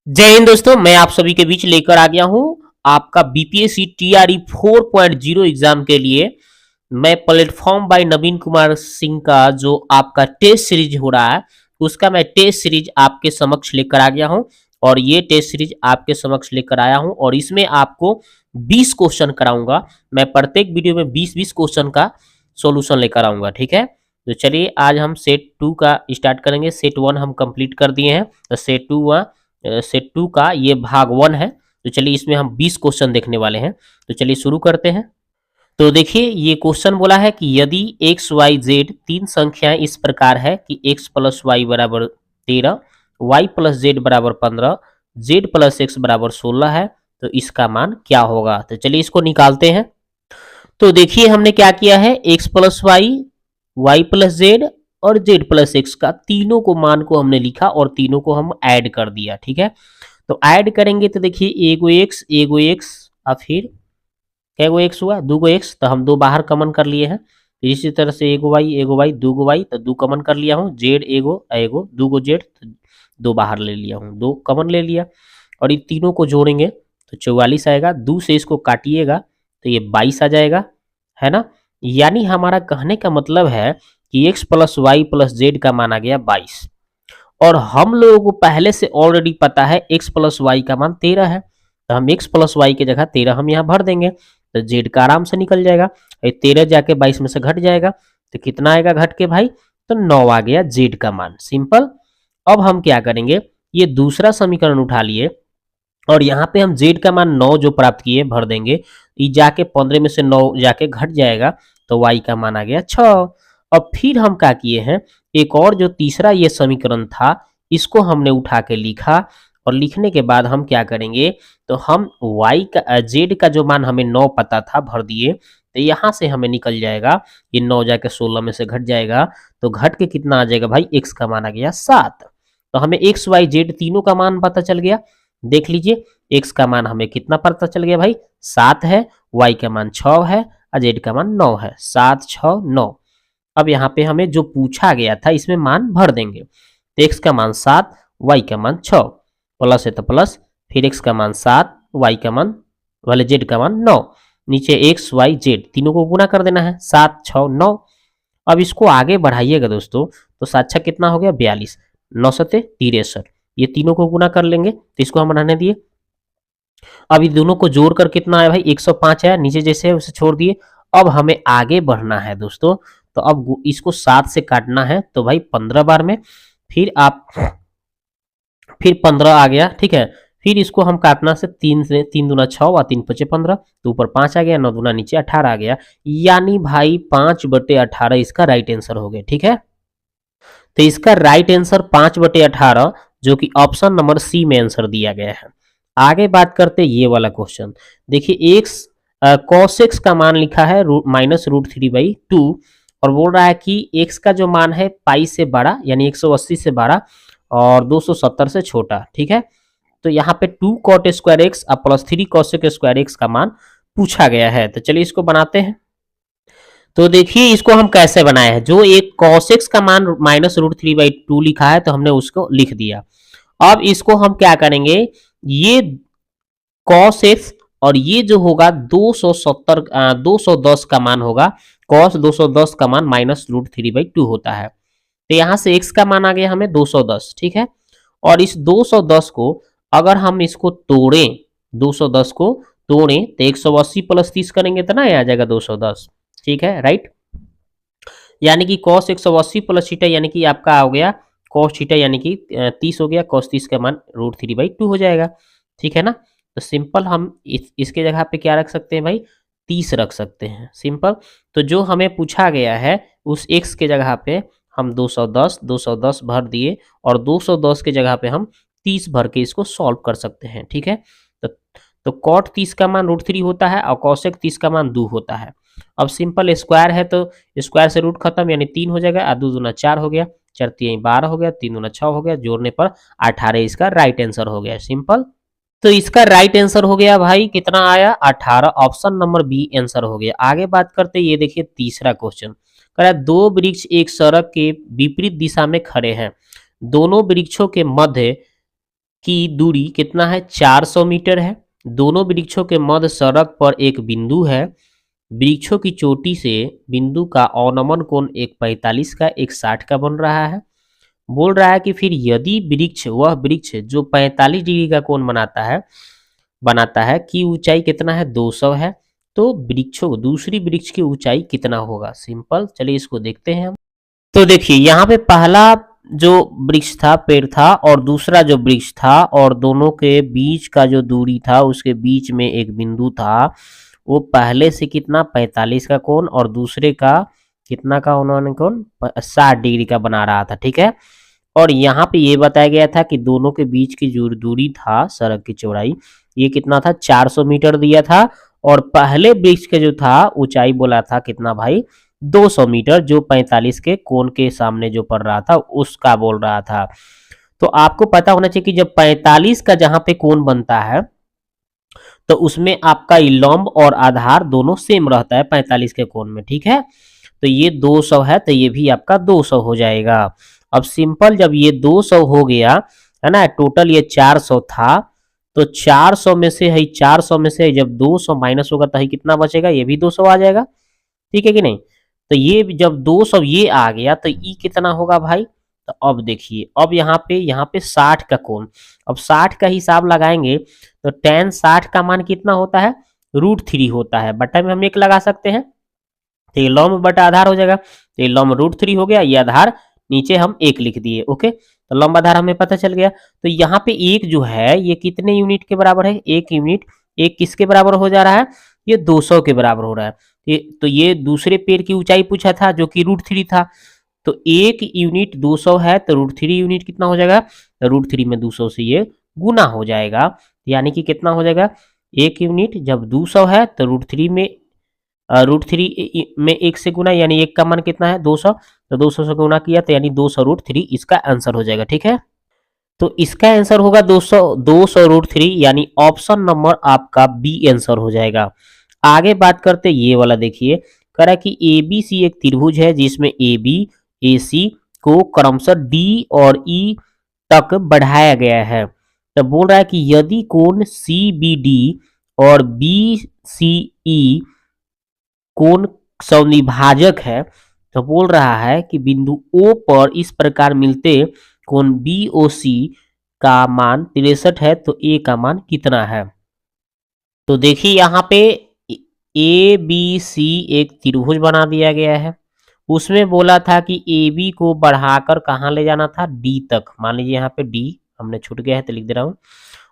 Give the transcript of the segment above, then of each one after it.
जय हिंद दोस्तों, मैं आप सभी के बीच लेकर आ गया हूं आपका बीपीएससी टीआरई 4.0 एग्जाम के लिए। मैं प्लेटफॉर्म बाय नवीन कुमार सिंह का जो आपका टेस्ट सीरीज हो रहा है उसका मैं टेस्ट सीरीज आपके समक्ष लेकर आ गया हूं। और ये टेस्ट सीरीज आपके समक्ष लेकर आया हूं और इसमें आपको 20 क्वेश्चन कराऊंगा। मैं प्रत्येक वीडियो में 20-20 क्वेश्चन का सॉल्यूशन लेकर आऊंगा, ठीक है। तो चलिए आज हम सेट 2 का स्टार्ट करेंगे। सेट 1 हम कंप्लीट कर दिए हैं, तो सेट टू का ये भाग 1 है। तो चलिए इसमें हम 20 क्वेश्चन देखने वाले हैं। तो चलिए शुरू करते हैं। तो देखिए ये क्वेश्चन बोला है कि यदि एक्स वाई जेड तीन संख्याएं इस प्रकार है कि एक्स प्लस वाई बराबर 13, वाई प्लस जेड बराबर 15, जेड प्लस एक्स बराबर 16 है, तो इसका मान क्या होगा। तो चलिए इसको निकालते हैं। तो देखिए हमने क्या किया है, x plus y, y plus z और जेड प्लस एक्स का तीनों को मान को हमने लिखा और तीनों को हम ऐड कर दिया, ठीक है। तो ऐड करेंगे तो देखिए एगो एक्स और फिर कैगो एक्स हुआ, दो गो एक्स, तो हम दो बाहर कमन कर लिए हैं। तो इसी तरह से एगो वाई दो गो वाई, तो दो कमन कर लिया हूँ। जेड एगो एगो दो गो जेड, तो दो बाहर ले लिया हूँ, दो कमन ले लिया। और ये तीनों को जोड़ेंगे तो 44 आएगा। दो से इसको काटिएगा तो ये 22 आ जाएगा, है ना। यानी हमारा कहने का मतलब है कि x plus y plus z का मान आ गया 22। और हम लोगों को पहले से ऑलरेडी पता है एक्स प्लस वाई का मान 13 है, तो हम एक्स प्लस वाई की जगह 13 हम यहाँ भर देंगे, तो जेड का आराम से निकल जाएगा। 13 जाके 22 में से घट जाएगा, तो कितना आएगा घट के भाई, तो 9 आ गया जेड का मान, सिंपल। अब हम क्या करेंगे, ये दूसरा समीकरण उठा लिए और यहाँ पे हम जेड का मान 9 जो प्राप्त किए भर देंगे। ये जाके 15 में से 9 जाके घट जाएगा, तो वाई का मान आ गया 6। अब फिर हम क्या किए हैं, एक और जो तीसरा ये समीकरण था इसको हमने उठा के लिखा। और लिखने के बाद हम क्या करेंगे, तो हम y का z का जो मान हमें 9 पता था भर दिए, तो यहाँ से हमें निकल जाएगा ये 9 जाके 16 में से घट जाएगा, तो घट के कितना आ जाएगा भाई, x का मान आ गया 7। तो हमें x y z तीनों का मान पता चल गया। देख लीजिए x का मान हमें कितना पता चल गया भाई, 7 है, y का मान 6 है और z का मान 9 है, 7 6 9। अब यहाँ पे हमें जो पूछा गया था इसमें मान भर देंगे, तो x का मान 7, y का मान 6, प्लस है तो प्लस, फिर x का मान 7, y का मान वाले z का मान 9, नीचे x y z तीनों को गुना कर देना है, 7 6 9। अब इसको आगे बढ़ाइएगा दोस्तों, तो 7 6 कितना हो गया 42, 9 सते 63, ये तीनों को गुना कर लेंगे तो इसको हम रहने दिए। अब ये दोनों को जोड़कर कितना आया भाई 105 आया, नीचे जैसे है उसे छोड़ दिए। अब हमें आगे बढ़ना है दोस्तों, तो अब इसको 7 से काटना है तो भाई 15 बार में, फिर आप फिर 15 आ गया, ठीक है। फिर इसको हम काटना से 3 से 3 दूना 6 और 3 पचे 15, तो ऊपर 5 आ गया, 9 दूना नीचे 18 आ गया। यानी भाई 5/18 इसका राइट आंसर हो गया, ठीक है। तो इसका राइट आंसर 5/18 जो कि ऑप्शन नंबर सी में आंसर दिया गया है। आगे बात करते ये वाला क्वेश्चन, देखिए एक्स कॉस एक्स का मान लिखा है -√3/2 और बोल रहा है कि एक्स का जो मान है पाई से बड़ा यानी 180 से बड़ा और 270 से छोटा, ठीक है। तो यहाँ पे 2 कॉट स्क्वायर एक्स और प्लस 3 कॉसेक स्क्वायर एक्स का मान पूछा गया है। तो चलिए इसको बनाते हैं। तो देखिए इसको हम कैसे बनाए हैं, जो एक cos x का मान -√3/2 लिखा है तो हमने उसको लिख दिया। अब इसको हम क्या करेंगे, ये cos x और ये जो होगा 210 का मान होगा, cos 210 का मान -√3/2 होता है। तो यहाँ से x का मान आ गया हमें 210, ठीक है। और इस 210 को अगर हम इसको तोड़ें, 210 को तोड़ें तो 180 प्लस 30 करेंगे तो ना आ जाएगा 210, ठीक है, राइट। यानी कि cos 180 प्लस थीटा यानी कि आपका हो गया cos थीटा यानी कि 30 हो गया, cos 30 का मान √3/2 हो जाएगा, ठीक है ना। तो सिंपल हम इसके जगह पे क्या रख सकते हैं भाई, 30 रख सकते हैं, सिंपल। तो जो हमें पूछा गया है उस x के जगह पे हम 210 भर दिए और 210 के जगह पे हम 30 भर के इसको सॉल्व कर सकते हैं, ठीक है। तो तो cot 30 का मान √3 होता है और cosec 30 का मान 2 होता है। अब सिंपल स्क्वायर है तो स्क्वायर से रूट खत्म, यानी 3 हो जाएगा, 2 दूना 4 हो गया, 4 3 12 हो गया, 3 दूना 6 हो गया, जोड़ने पर 18 इसका राइट आंसर हो गया, सिंपल। तो इसका राइट आंसर हो गया भाई कितना आया 18, ऑप्शन नंबर बी आंसर हो गया। आगे बात करते ये देखिए तीसरा क्वेश्चन कह रहा है, दो वृक्ष एक सड़क के विपरीत दिशा में खड़े हैं, दोनों वृक्षों के मध्य की दूरी कितना है, 400 मीटर है। दोनों वृक्षों के मध्य सड़क पर एक बिंदु है। वृक्षों की चोटी से बिंदु का अवनमन कोण एक 45 का एक 60 का बन रहा है। बोल रहा है कि फिर यदि वह वृक्ष जो 45 डिग्री का कोण बनाता है की ऊंचाई कितना है, 200 है, तो दूसरी वृक्ष की ऊंचाई कितना होगा। सिंपल, चलिए इसको देखते हैं हम। तो देखिए यहाँ पे पहला जो वृक्ष था, पेड़ था, और दूसरा जो वृक्ष था, और दोनों के बीच का जो दूरी था, उसके बीच में एक बिंदु था। वो पहले से कितना, 45 का कोण, और दूसरे का कितना का उन्होंने कोण, 60 डिग्री का बना रहा था। ठीक है, और यहाँ पे ये बताया गया था कि दोनों के बीच की जो दूरी था, सड़क की चौड़ाई, ये कितना था, 400 मीटर दिया था। और पहले वृक्ष के जो था ऊंचाई बोला था कितना भाई, 200 मीटर, जो 45 के कोण के सामने जो पड़ रहा था उसका बोल रहा था। तो आपको पता होना चाहिए कि जब 45 का जहां पे कोण बनता है तो उसमें आपका लंब और आधार दोनों सेम रहता है 45 के कोण में। ठीक है, तो ये 200 है, तो ये भी आपका 200 हो जाएगा। अब सिंपल, जब ये 200 हो गया है ना, टोटल ये 400 था, तो 400 में से है, 400 में से जब 200 माइनस होगा तो कितना बचेगा, ये भी 200 आ जाएगा। ठीक है कि नहीं। तो ये जब 200 ये आ गया तो ई कितना होगा भाई। तो अब देखिए, अब यहाँ पे 60 का कोण, अब 60 का हिसाब लगाएंगे तो tan 60 का मान कितना होता है, √3 होता है। बटा में हम 1 लगा सकते हैं, तो ये लंब बटा आधार हो जाएगा। तो ये लंब √3 हो गया, ये आधार नीचे हम 1 लिख दिए। ओके, तो लंब आधार हमें पता चल गया। तो यहाँ पे 1 जो है ये कितने यूनिट के बराबर है, 1 यूनिट। 1 किसके बराबर हो जा रहा है, ये 200 के बराबर हो रहा है। तो ये दूसरे पेड़ की ऊंचाई पूछा था जो कि √3 था। तो 1 यूनिट 200 है, तो √3 यूनिट कितना हो जाएगा, तो √3 में 200 से ये गुना हो जाएगा। यानी कि कितना हो जाएगा, 1 यूनिट जब 200 है तो √3 में √3 में 1 से गुना, यानी 1 का मान कितना है, 200, तो 200 से गुना किया तो यानी 200 √3 इसका आंसर हो जाएगा। ठीक है, तो इसका आंसर होगा 200 √3, यानी ऑप्शन नंबर आपका बी आंसर हो जाएगा। आगे बात करते ये वाला, देखिए कह रहा है कि ABC एक त्रिभुज है जिसमें AB AC को क्रमशः D और E तक बढ़ाया गया है। तो बोल रहा है कि यदि कोण CBD और BCE कोण समविभाजक है, तो बोल रहा है कि बिंदु O पर इस प्रकार मिलते कोण BOC का मान 63 है, तो A का मान कितना है। तो देखिए यहाँ पे ABC एक त्रिभुज बना दिया गया है। उसमें बोला था कि AB को बढ़ाकर कहाँ ले जाना था, D तक। मान लीजिए यहाँ पे D हमने छूट गया है तो लिख दे रहा हूँ।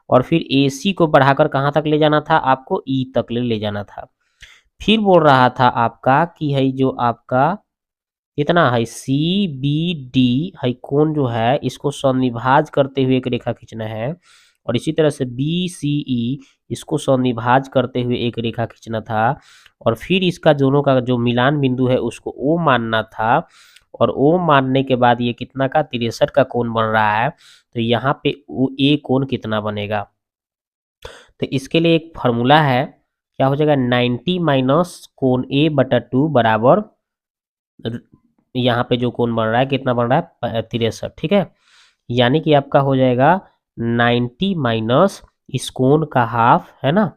और फिर AC को बढ़ाकर कहाँ तक ले जाना था, आपको E तक ले जाना था। फिर बोल रहा था आपका कि है जो आपका कितना है, CBD है कोण जो है इसको समविभाज करते हुए एक रेखा खींचना है, और इसी तरह से BCE इसको समविभाज करते हुए एक रेखा खींचना था, और फिर इसका दोनों का जो मिलान बिंदु है उसको O मानना था, और O मानने के बाद ये कितना का, 63 का कोण बन रहा है। तो यहाँ पे A कोण कितना बनेगा, तो इसके लिए एक फॉर्मूला है, क्या हो जाएगा, 90 माइनस कोण A बटा 2 बराबर, यहाँ पे जो कोण बन रहा है कितना बन रहा है, 63। ठीक है, यानी कि आपका हो जाएगा 90 माइनस इस कोण का हाफ, है ना,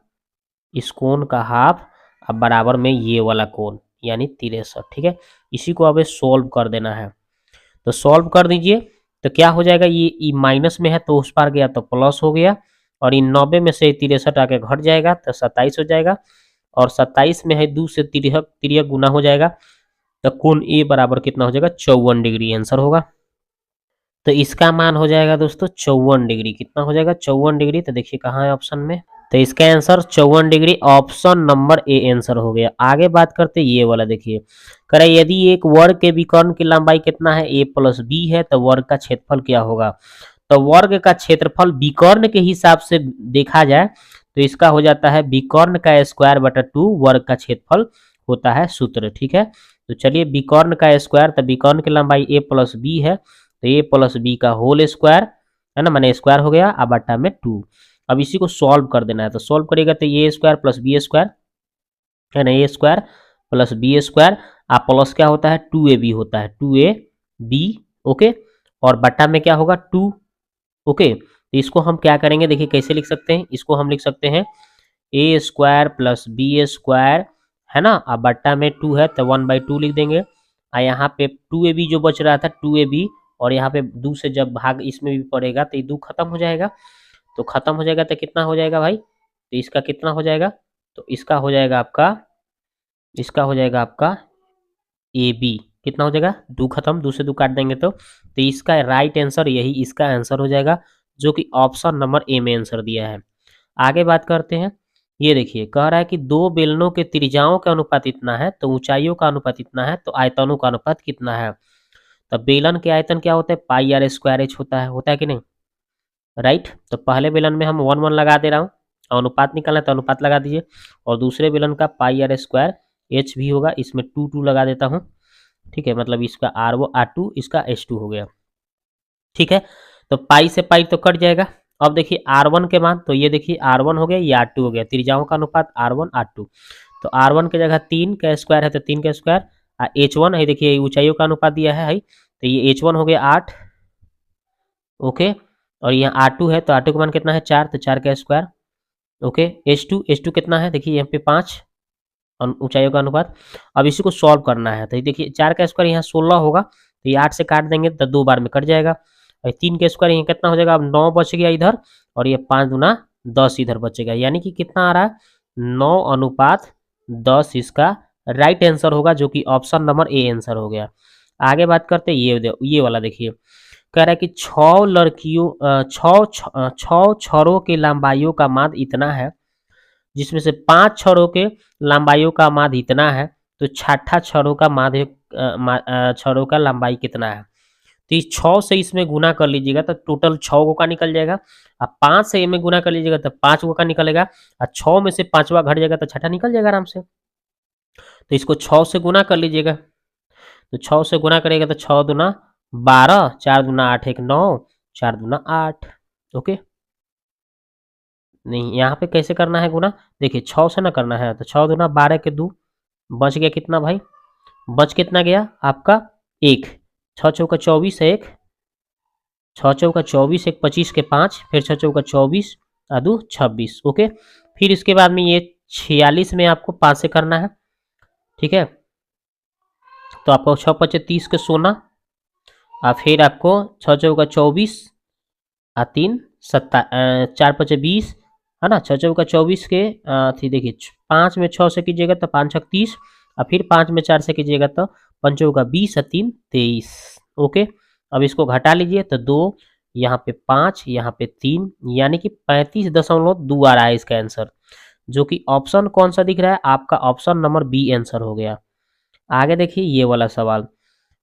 इस कोण का हाफ, अब बराबर में ये वाला कोण यानी 63। ठीक है, इसी को अब सॉल्व कर देना है, तो सॉल्व कर दीजिए। तो क्या हो जाएगा, ये माइनस में है तो उस पार गया तो प्लस हो गया, और इन 90 में से 63 आके घट जाएगा तो 27 हो जाएगा, और 27 में है 2 से 3 गुना हो जाएगा, तो कोण ए बराबर कितना हो जाएगा, 54 डिग्री आंसर होगा। तो इसका मान हो जाएगा दोस्तों 54 डिग्री। कितना हो जाएगा, 54 डिग्री। तो देखिए कहाँ है ऑप्शन में, तो इसका answer 54 degree, option number A answer हो गया। आगे बात करते ये वाला, देखिए कह रहा है यदि एक वर्ग के विकर्ण की लंबाई कितना है, A + B है, तो वर्ग का क्षेत्रफल क्या होगा। तो वर्ग का क्षेत्रफल विकर्ण के हिसाब से देखा जाए तो इसका हो जाता है विकर्ण का स्क्वायर बटा 2 वर्ग का क्षेत्रफल होता है सूत्र। ठीक है, तो चलिए विकर्ण का स्क्वायर, तो विकर्ण की लंबाई A + B है, तो A + B का होल स्क्वायर है ना, माने स्क्वायर हो गया, अब बटा में 2। अब इसी को सॉल्व कर देना है, तो सॉल्व करेगा तो A square plus B square है ना, A square plus B square, आप प्लस क्या होता है, 2AB होता है, 2AB। ओके, और बटा में क्या होगा, 2। ओके, तो इसको हम क्या करेंगे, देखिए कैसे लिख सकते हैं, इसको हम लिख सकते हैं ए स्क्वायर प्लस बी स्क्वायर, है ना, अब बट्टा में 2 है तो 1/2 लिख देंगे। और यहाँ पे 2ab जो बच रहा था 2ab, और यहाँ पे 2 से जब भाग इसमें भी पड़ेगा तो ये 2 खत्म हो जाएगा। तो खत्म हो जाएगा तो कितना हो जाएगा भाई, तो इसका कितना हो जाएगा, तो इसका हो जाएगा आपका ए बी, कितना हो जाएगा 2 खत्म, 2 से 2 काट देंगे तो इसका राइट आंसर यही इसका आंसर हो जाएगा, जो कि ऑप्शन नंबर ए में आंसर दिया है। आगे बात करते हैं, ये देखिए कह रहा है कि दो बेलनों के त्रिज्याओं का अनुपात इतना है तो ऊंचाइयों का अनुपात इतना है तो आयतनों का अनुपात कितना है। तो बेलन के आयतन क्या होता है, पाई आर स्क्वायर एच होता है कि नहीं, राइट। तो पहले बेलन में हम 1 1 लगा दे रहा हूँ, अनुपात निकालना तो अनुपात लगा दीजिए, और दूसरे बेलन का पाई आर स्क्वायर एच भी होगा, इसमें 2 2 लगा देता हूँ, ठीक है, मतलब इसका आर वो R2 इसका H2 हो गया, ठीक है। तो पाई से पाई तो कट जाएगा। अब देखिए R1 के मान, तो ये देखिए R1 हो गया, ये R2 हो गया, त्रिज्याओं का अनुपात R1 R2। तो R1 की जगह 3 का स्क्वायर है तो 3 का स्क्वायर, H1 है, देखिए ऊंचाइयों का अनुपात दिया है, तो ये H1 हो गया 8, ओके। और यहाँ R2 है तो R2 का मान कितना है 4, तो 4 का स्क्वायर, ओके। H2 कितना है, देखिए यहाँ पे 5 ऊंचाइयों का अनुपात। अब इसी को सॉल्व करना है, तो ये देखिए 4 का स्क्वायर यहाँ 16 होगा, तो ये 8 से काट देंगे तो 2 बार में कट जाएगा, और 3 का स्क्वायर यहाँ कितना हो जाएगा, अब 9 बच गया इधर, और ये 5 दूना 10 इधर बचेगा, यानी कि कितना आ रहा है 9:10 इसका राइट आंसर होगा, जो कि ऑप्शन नंबर ए आंसर हो गया। आगे बात करते हैं, ये वाला देखिए, कह रहा है कि 6 लड़कियों 6 छरों की लंबाइयों का माद इतना है, जिसमें से 5 छरों के लंबाइयों का माद इतना है, तो छठा छरों का छरों का लंबाई कितना है। तो इस 6 से इसमें गुना कर लीजिएगा तो टोटल 6 गो का निकल जाएगा, अब 5 से में गुना कर लीजिएगा तो 5 गो का निकलेगा, और 6 में से 5वां घट जाएगा तो छठा निकल जाएगा आराम से। तो इसको 6 से गुना कर लीजिएगा, तो 6 से गुना करेगा तो 6 दूना 12, 4 दूना 8, 1 9, 4 दूना 8, ओके। नहीं, यहाँ पे कैसे करना है गुना, देखिए 6 से ना करना है, तो 6 दूना 12 के 2, बच गया कितना भाई, बच कितना गया आपका 1, 6 चौका 24 है 1, 6 चौका 24 1 25 के 5, फिर 6 चौका 24 2 26, ओके। फिर इसके बाद में ये 46 में आपको 5 से करना है, ठीक है। तो आपको 6 5 30 के 16, और फिर आपको 6 चौका 24 3 4 5 20, है ना, 6 चौका 24 के थी, देखिए 5 में 6 से कीजिएगा तो 5 6 30, और फिर 5 में 4 से कीजिएगा तो 5 चौका 20 और 3 23, ओके। अब इसको घटा लीजिए तो 2, यहाँ पे 5, यहाँ पे 3, यानी कि 35.2 आ रहा है इसका आंसर, जो कि ऑप्शन कौन सा दिख रहा है आपका, ऑप्शन नंबर बी आंसर हो गया। आगे देखिए ये वाला सवाल,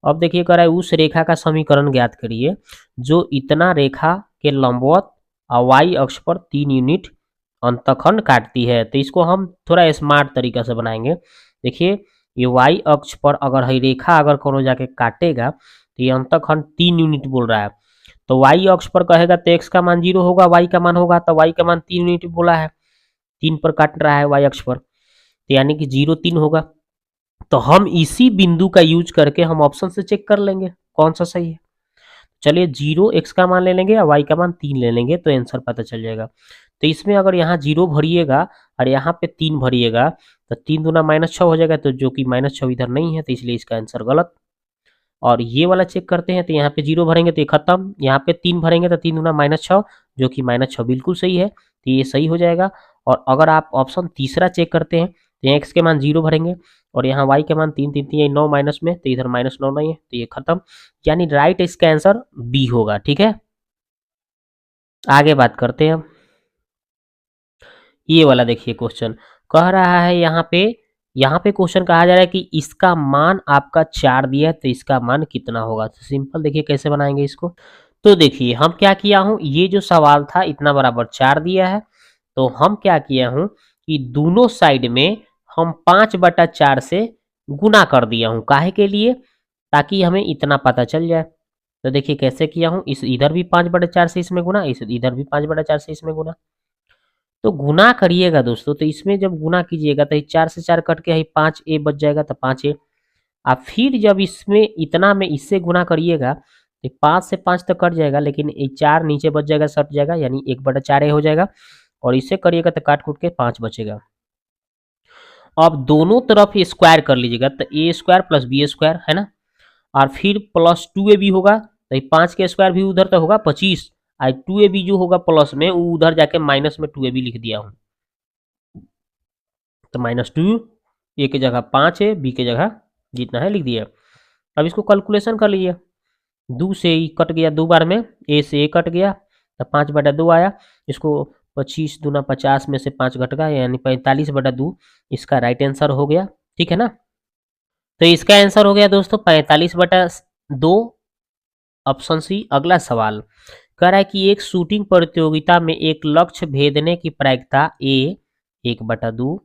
अब देखिए कह रहा है उस रेखा का समीकरण ज्ञात करिए जो इतना रेखा के लंबवत y अक्ष पर 3 यूनिट अंतखंड काटती है। तो इसको हम थोड़ा स्मार्ट तरीका से बनाएंगे, देखिए ये y अक्ष पर अगर है रेखा अगर कोनो जाके काटेगा तो ये अंतखंड 3 यूनिट बोल रहा है, तो y अक्ष पर कहेगा तो x का मान 0 होगा, y का मान होगा, तो y का मान 3 यूनिट बोला है, 3 पर काट रहा है y अक्ष पर, तो यानी कि 0 3 होगा। तो हम इसी बिंदु का यूज करके हम ऑप्शन से चेक कर लेंगे कौन सा सही है। चलिए 0 x का मान ले लेंगे या y का मान 3 ले लेंगे तो आंसर पता चल जाएगा। तो इसमें अगर यहाँ 0 भरिएगा और यहाँ पे 3 भरिएगा तो 3 दूना -6 हो जाएगा, तो जो कि -6 इधर नहीं है तो इसलिए इसका आंसर गलत। और ये वाला चेक करते हैं, तो यहाँ पे 0 भरेंगे तो ये खत्म, यहाँ पे 3 भरेंगे तो 3 दूना -6, जो कि -6 बिल्कुल सही है, तो ये सही हो जाएगा। और अगर आप ऑप्शन तीसरा चेक करते हैं तो x के मान 0 भरेंगे और यहाँ y के मान 3 3 3 9 माइनस में, तो इधर -9 नहीं है तो ये खत्म, यानी राइट इसका आंसर बी होगा, ठीक है। आगे बात करते हैं हम, ये वाला देखिए क्वेश्चन कह रहा है यहाँ पे क्वेश्चन कहा जा रहा है कि इसका मान आपका 4 दिया है तो इसका मान कितना होगा। तो सिंपल देखिए कैसे बनाएंगे इसको, तो देखिए हम क्या किया हूँ, ये जो सवाल था इतना बराबर 4 दिया है, तो हम क्या किया हूँ कि दोनों साइड में हम 5/4 से गुना कर दिया हूँ, काहे के लिए, ताकि हमें इतना पता चल जाए। तो देखिए कैसे किया हूँ, इस इधर भी 5/4 से इसमें गुना, इस इधर भी 5/4 से इसमें गुना, तो गुना करिएगा दोस्तों, तो इसमें जब गुना कीजिएगा तो 4 से 4 कट के 5a बच जाएगा, तो 5a। अब फिर जब इसमें इतना में इससे गुना करिएगा तो तो 5 से 5 तो कट जाएगा, लेकिन ये 4 नीचे बच जाएगा, सट जाएगा, यानी 1/4 ए हो जाएगा। और इससे करिएगा तो काट कूट के 5 बचेगा। अब दोनों तरफ स्क्वायर कर लीजिएगा, तो ए स्क्वायर प्लस बी स्क्वायर है ना, और फिर प्लस 2ab होगा, तो 5 के स्क्वायर भी उधर तो होगा 25, और 2ab जो होगा प्लस में वो उधर जाके माइनस में 2ab लिख दिया हूँ, तो -2, ए की जगह 5 है, बी की जगह जितना है लिख दिया। अब इसको कैलकुलेशन कर लीजिए, 2 से ही कट गया 2 बार में, ए से ए कट गया, तो 5/2 आया। इसको 25 दूना 50 में से 5 घट गया, यानी 45/2 इसका राइट आंसर हो गया। ठीक है ना, तो इसका आंसर हो गया दोस्तों 45/2, ऑप्शन सी। अगला सवाल कह रहा है कि एक शूटिंग प्रतियोगिता में एक लक्ष्य भेदने की प्रायिकता ए 1/2,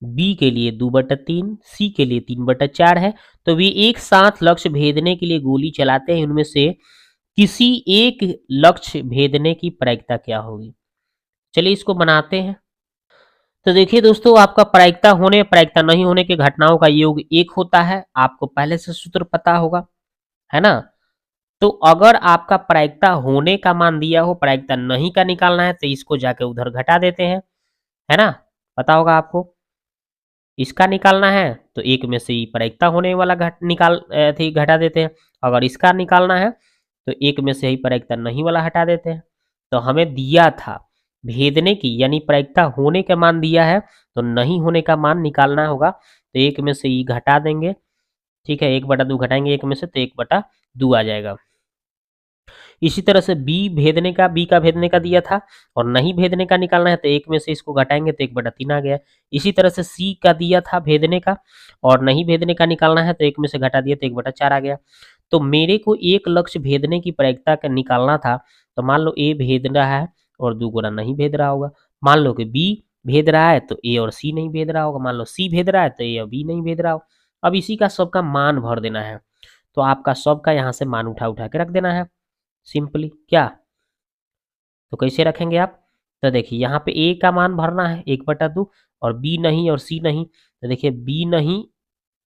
बी के लिए 2/3, सी के लिए 3/4 है। तो वे एक साथ लक्ष्य भेदने के लिए गोली चलाते हैं, उनमें से किसी एक लक्ष्य भेदने की प्रायिकता क्या होगी। चलिए इसको बनाते हैं। तो देखिए दोस्तों, आपका प्रायिकता होने प्रायिकता नहीं होने के घटनाओं का योग 1 होता है, आपको पहले से सूत्र पता होगा, है ना। तो अगर आपका प्रायिकता होने का मान दिया हो, प्रायिकता नहीं का निकालना है, तो इसको जाके उधर घटा देते हैं, है ना, पता होगा आपको। इसका निकालना है तो एक में से ही प्रायिकता होने वाला घटा देते हैं। अगर इसका निकालना है तो एक में से ही प्रायिकता नहीं वाला हटा देते हैं। तो हमें दिया था भेदने की, यानी प्रायिकता होने का मान दिया है, तो नहीं होने का मान निकालना होगा, तो एक में से ही घटा देंगे। ठीक है, 1/2 घटाएंगे एक में से, तो 1/2 आ जाएगा। इसी तरह से बी का भेदने का दिया था, और नहीं भेदने का निकालना है, तो एक में से इसको घटाएंगे तो 1/3 आ गया। इसी तरह से सी का दिया था भेदने का, और नहीं भेदने का निकालना है, तो एक में से घटा दिया तो 1/4 आ गया। तो मेरे को एक लक्ष्य भेदने की प्रायिकता का निकालना था, तो मान लो ए भेद रहा है और 2 गुना नहीं भेद रहा होगा। मान लो कि बी भेद रहा है तो ए और सी नहीं भेद रहा होगा। मान लो सी भेद रहा है तो ए और बी नहीं भेद रहा हो। अब इसी का सबका मान भर देना है, तो आपका सबका यहाँ से मान उठा उठा के रख देना है सिंपली। क्या, तो कैसे रखेंगे आप, तो देखिए यहाँ पे ए का मान भरना है 1/2, और बी नहीं और सी नहीं, तो देखिए बी नहीं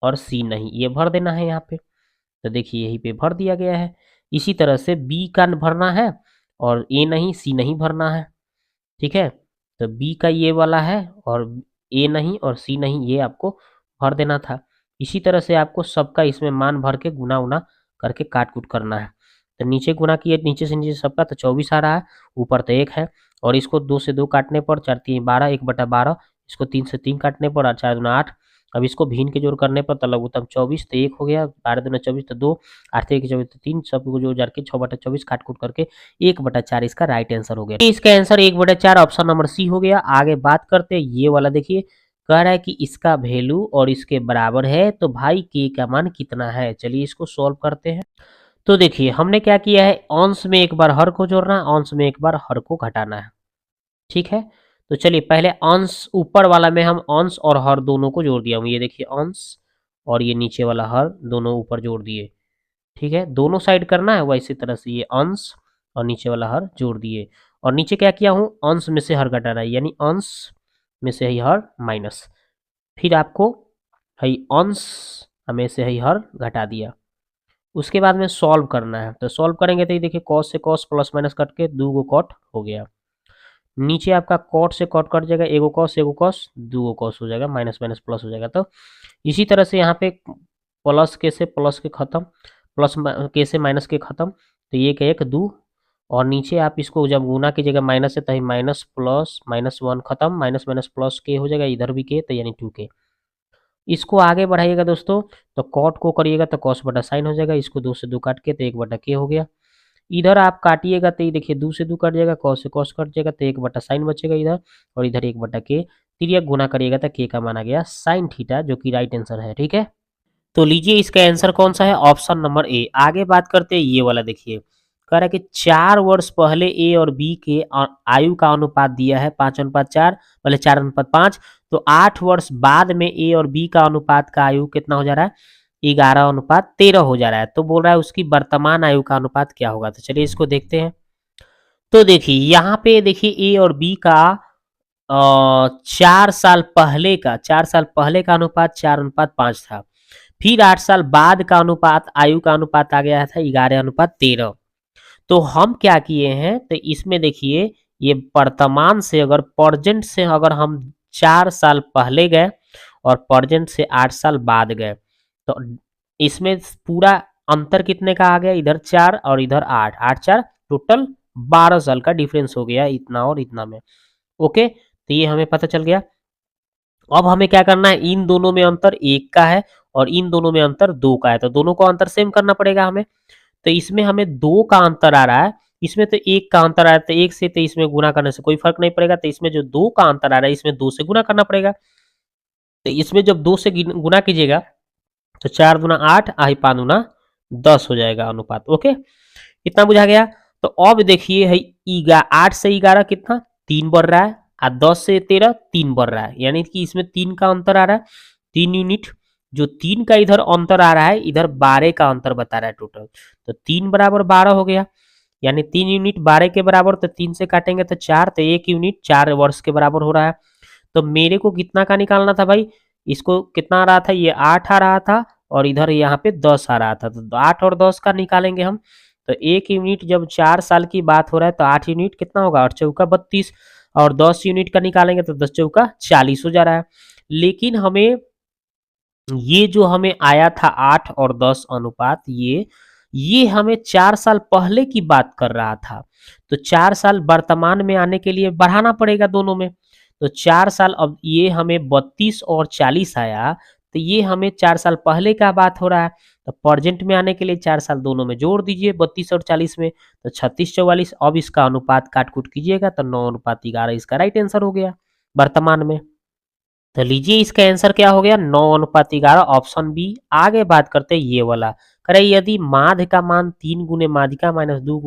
और सी नहीं, ये भर देना है यहाँ पे, तो देखिए यहीं पे भर दिया गया है। इसी तरह से बी का भरना है, और ए नहीं सी नहीं भरना है। ठीक है, तो बी का ये वाला है, और ए नहीं और सी नहीं, ये आपको भर देना था। इसी तरह से आपको सबका इसमें मान भर के गुना उना करके काट कूट करना है। तो नीचे गुना किए, नीचे से नीचे सबका, तो 24 आ रहा है, ऊपर तो 1 है, और इसको 2 से 2 काटने पर 4 3 12, 1/12, इसको 3 से 3 काटने पर 4 दूना 8। अब इसको भीन के जोड़ करने पर तो लघुत्तम 24, तो 1 हो गया, 12 दूना 24 तो 2, 8 के 24 तो 3, सबको जोड़ जार के 6/24 काट कूट करके 1/4 इसका राइट आंसर हो गया। इसका आंसर 1/4 ऑप्शन नंबर सी हो गया। आगे बात करते हैं ये वाला, देखिए कह रहा है कि इसका वैल्यू और इसके बराबर है, तो भाई के का मान कितना है। चलिए इसको सॉल्व करते हैं। तो देखिए हमने क्या किया है, अंश में एक बार हर को जोड़ना है, अंश में एक बार हर को घटाना है। ठीक है, तो चलिए पहले अंश ऊपर वाला में हम अंश और हर दोनों को जोड़ दिया हूँ। ये देखिए अंश और ये नीचे वाला हर दोनों ऊपर जोड़ दिए। ठीक है, दोनों साइड करना है, वैसे तरह से ये अंश और नीचे वाला हर जोड़ दिए। और नीचे क्या किया हूँ, अंश में से हर घटाना है, यानी अंश में से ही हर माइनस, फिर आपको है अंश में से ही हर घटा दिया। उसके बाद में सॉल्व करना है, तो सॉल्व करेंगे तो ये देखिए कॉस से कॉस प्लस माइनस कट के 2 गो कॉट हो गया। नीचे आपका कॉट से कॉट कट जाएगा, एगो कॉस 2 गो कॉस हो जाएगा, माइनस माइनस प्लस हो जाएगा। तो इसी तरह से यहाँ पे प्लस के से प्लस के खत्म, प्लस के से माइनस के खत्म, तो ये का 1 2, और नीचे आप इसको जब गुना कीजिएगा माइनस से, तो माइनस प्लस -1 खत्म, माइनस माइनस प्लस के हो जाएगा, इधर भी के, तो यानी 2 के। इसको आगे बढ़ाइएगा दोस्तों, तो कॉट को करिएगा तो कॉस बटा साइन हो जाएगा, इसको 2 से 2 काट के तो 1/k हो गया। इधर आप काटिएगा तो ये देखिए 2 से 2 कट जाएगा, कॉस से कॉस कट जाएगा, तो 1/sin बचेगा इधर, और इधर 1/k, तिर्यक गुना करिएगा तो k का मान आ गया sin थीटा, जो कि राइट आंसर है। ठीक है, तो लीजिए इसका आंसर कौन सा है, ऑप्शन नंबर ए। आगे बात करते हैं ये वाला, देखिए कह रहा है कि 4 वर्ष पहले ए और बी के आयु का अनुपात दिया है 5:4, पहले 4:5, तो 8 वर्ष बाद में ए और बी का अनुपात का आयु कितना हो जा रहा है, 11:13 हो जा रहा है। तो बोल रहा है उसकी वर्तमान आयु का अनुपात क्या होगा। तो चलिए इसको देखते हैं। तो देखिए यहाँ पे देखिए ए और बी का 4 साल पहले का अनुपात 4:5 था। फिर 8 साल बाद का अनुपात, आयु का अनुपात आ गया था 11:13। तो हम क्या किए हैं, तो इसमें देखिए ये वर्तमान से अगर प्रेजेंट से अगर हम 4 साल पहले गए और प्रेजेंट से 8 साल बाद गए, तो इसमें पूरा अंतर कितने का आ गया, इधर 4 और इधर 8, 8 4 टोटल 12 साल का डिफरेंस हो गया इतना और इतना में। ओके, तो ये हमें पता चल गया। अब हमें क्या करना है, इन दोनों में अंतर 1 का है और इन दोनों में अंतर 2 का है, तो दोनों को अंतर सेम करना पड़ेगा हमें। तो इसमें हमें 2 का अंतर आ रहा है, इसमें तो 1 का अंतर आ रहा है, तो 1 से तो इसमें गुना करने से कोई फर्क नहीं पड़ेगा, तो इसमें जो 2 का अंतर आ रहा है इसमें 2 से गुना करना पड़ेगा। तो इसमें जब 2 से गुना कीजिएगा तो 4 दूना 8, आई 5 दूना 10 हो जाएगा अनुपात। ओके, इतना बुझा गया। तो अब देखिए है 8 से 11 कितना 3 बढ़ रहा है, और 10 से 13 3 बढ़ रहा है, यानी कि इसमें 3 का अंतर आ रहा है, 3 यूनिट। जो 3 का इधर अंतर आ रहा है, इधर 12 का अंतर बता रहा है टोटल, तो 3 बराबर 12 हो गया, यानी 3 यूनिट 12 के बराबर, तो 3 से काटेंगे तो 4, तो 1 यूनिट 4 वर्ष के बराबर हो रहा है। तो मेरे को कितना का निकालना था भाई, इसको कितना आ रहा था, ये 8 आ रहा था और इधर यहाँ पे 10 आ रहा था, तो 8 और 10 का निकालेंगे हम। तो 1 यूनिट जब 4 साल की बात हो रहा है तो 8 यूनिट कितना होगा, 8 चौका 32, और 10 यूनिट का निकालेंगे तो 10 चौका 40 हो जा रहा है। लेकिन हमें ये जो हमें आया था 8 और 10 अनुपात, ये हमें 4 साल पहले की बात कर रहा था, तो 4 साल वर्तमान में आने के लिए बढ़ाना पड़ेगा दोनों में। तो 4 साल, अब ये हमें 32 और 40 आया, तो ये हमें 4 साल पहले का बात हो रहा है, तो प्रेजेंट में आने के लिए 4 साल दोनों में जोड़ दीजिए 32 और 40 में, तो 36 44। अब इसका अनुपात काट कूट कीजिएगा तो 9:11 इसका राइट आंसर हो गया वर्तमान में। तो लीजिए इसका आंसर क्या हो गया, 9:11, ऑप्शन बी। आगे बात करते हैं ये वाला, करे यदि माध्य का मान 3 गुने माध्यिका माइनस 2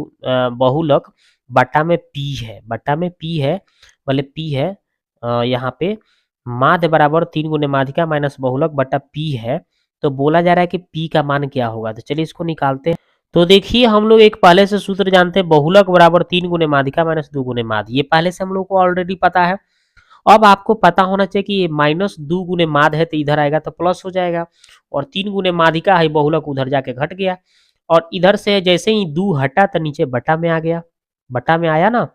बहुलक बटा में पी है, बटा में पी है, मतलब पी है यहाँ पे माध्य बराबर 3 गुने माध्यिका माइनस बहुलक बटा पी है, तो बोला जा रहा है कि पी का मान क्या होगा। तो चलिए इसको निकालते हैं। तो देखिए हम लोग एक पहले से सूत्र जानते हैं, बहुलक बराबर 3 गुने माध्यिका माइनस 2 गुने माध्य, ये पहले से हम लोग को ऑलरेडी पता है। अब आपको पता होना चाहिए कि ये माइनस 2 गुने माध है, तो इधर आएगा तो प्लस हो जाएगा, और 3 गुने माधिका है बहुलक उधर जाके घट गया, और इधर से जैसे ही 2 हटा तो नीचे बटा में आ गया, बटा में आया ना।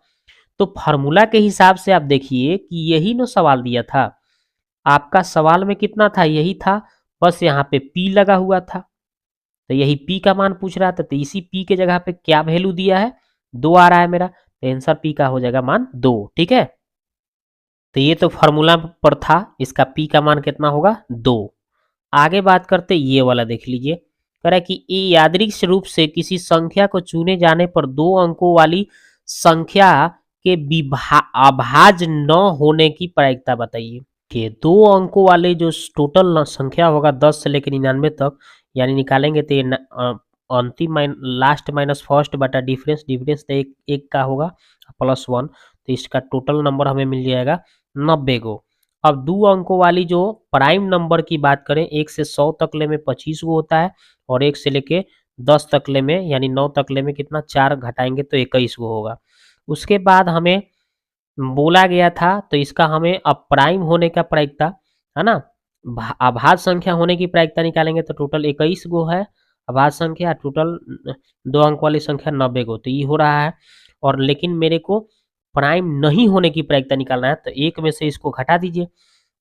तो फार्मूला के हिसाब से आप देखिए कि यही ना सवाल दिया था, आपका सवाल में कितना था, यही था, बस यहाँ पे पी लगा हुआ था, तो यही पी का मान पूछ रहा था, तो इसी पी के जगह पे क्या वैल्यू दिया है, 2 आ रहा है मेरा, तो आंसर पी का हो जाएगा मान 2। ठीक है, तो ये तो फार्मूला पर था, इसका पी का मान कितना होगा 2। आगे बात करते ये वाला देख लीजिए, कह रहा है कि ये यादृच्छिक रूप से किसी संख्या को चुने जाने पर 2 अंकों वाली संख्या के अभाज्य न होने की प्रायिकता बताइए। कि 2 अंकों वाले जो टोटल संख्या होगा 10 से लेकर 99 तक, यानी निकालेंगे तो ये अंतिम लास्ट माइनस फर्स्ट बटा डिफरेंस, डिफरेंस तो एक का होगा प्लस 1, तो इसका टोटल नंबर हमें मिल जाएगा 90 गो। अब 2 अंकों वाली जो प्राइम नंबर की बात करें, 1 से 100 तकले में 25 गो होता है, और 1 से लेके 10 तकले में यानी 9 तकले में कितना 4 घटाएंगे तो 21 गो होगा। उसके बाद हमें बोला गया था, तो इसका हमें अब प्राइम होने का प्रायिकता है ना, अभाज्य संख्या होने की प्रायिकता निकालेंगे तो टोटल 21 गो है अभाज्य संख्या, टोटल 2 अंक वाली संख्या 90 गो, तो ये हो रहा है। और लेकिन मेरे को प्राइम नहीं होने की प्रायिकता निकालना है, तो एक में से इसको घटा दीजिए,